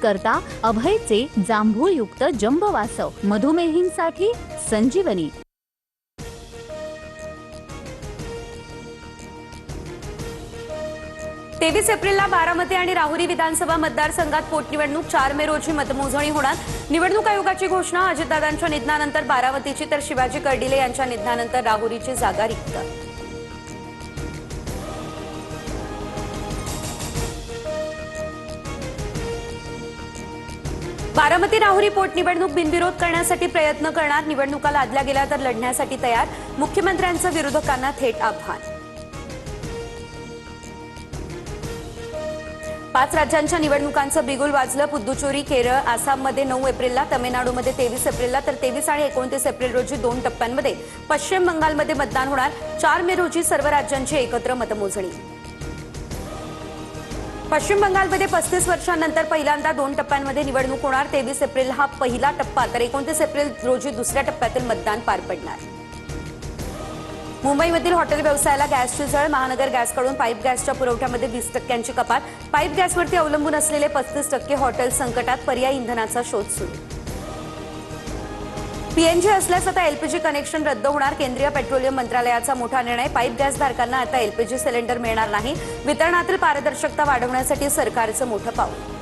करता अभयचे जांभूळयुक्त जंबवासव मधुमेहींसाठी संजीवनी। 23 एप्रिलला बारामती आणि राहुरी विधानसभा मतदारसंघात पोटनिवडणूक 4 मे रोजी मतमोजणी होणार। निवडणूक आयोगाची घोषणा। अजितदादांच्या निधनानंतर बारामतीची तर शिवाजी कर्डिले यांच्या निधनानंतर राहुरीची जागा रिक्त। बारामती राहुरी पोटनिवडणूक बिनविरोध करण्यासाठी प्रयत्न करणार। निवडणुका लादल्या गेल्या तर लढण्यासाठी तयार। मुख्यमंत्र्यांचं विरोधकांना थेट आव्हान। 5 राज्यांच्या निवडणुकांचं बिगुल वाजलं। पुद्दुचेरी, केरळ, आसाममध्ये 9 एप्रिलला, तमिळनाडूमध्ये 23 एप्रिलला तर 23 आणि 29 एप्रिल रोजी 2 टप्प्यांमध्ये पश्चिम बंगालमध्ये मतदान होणार। 4 मे रोजी सर्व राज्यांची एकत्र मतमोजणी। पश्चिम बंगालमध्ये 35 वर्षांनंतर पहिल्यांदा 2 टप्प्यांमध्ये निवडणूक होणार। 23 एप्रिल हा पहिला टप्पा तर 29 एप्रिल रोजी दुसऱ्या टप्प्यातील मतदान पार पडणार। मुंबईमधील हॉटेल व्यवसायाला गॅसची झळ। महानगर गॅसकडून पाईप गॅसच्या पुरवठ्यामध्ये 20% कपात। पाईप गॅसवरती अवलंबून असलेले 35% हॉटेल संकटात। पर्यायी इंधनाचा शोध सुरू। पीएनजी असल्यास आता एलपीजी कनेक्शन रद्द होणार। केंद्रीय पेट्रोलियम मंत्रालयाचा मोठा निर्णय। पाईप गॅस धारकांना आता एलपीजी सिलेंडर मिळणार नाही। वितरणातील पारदर्शकता वाढवण्यासाठी सरकारचं मोठं पाऊल।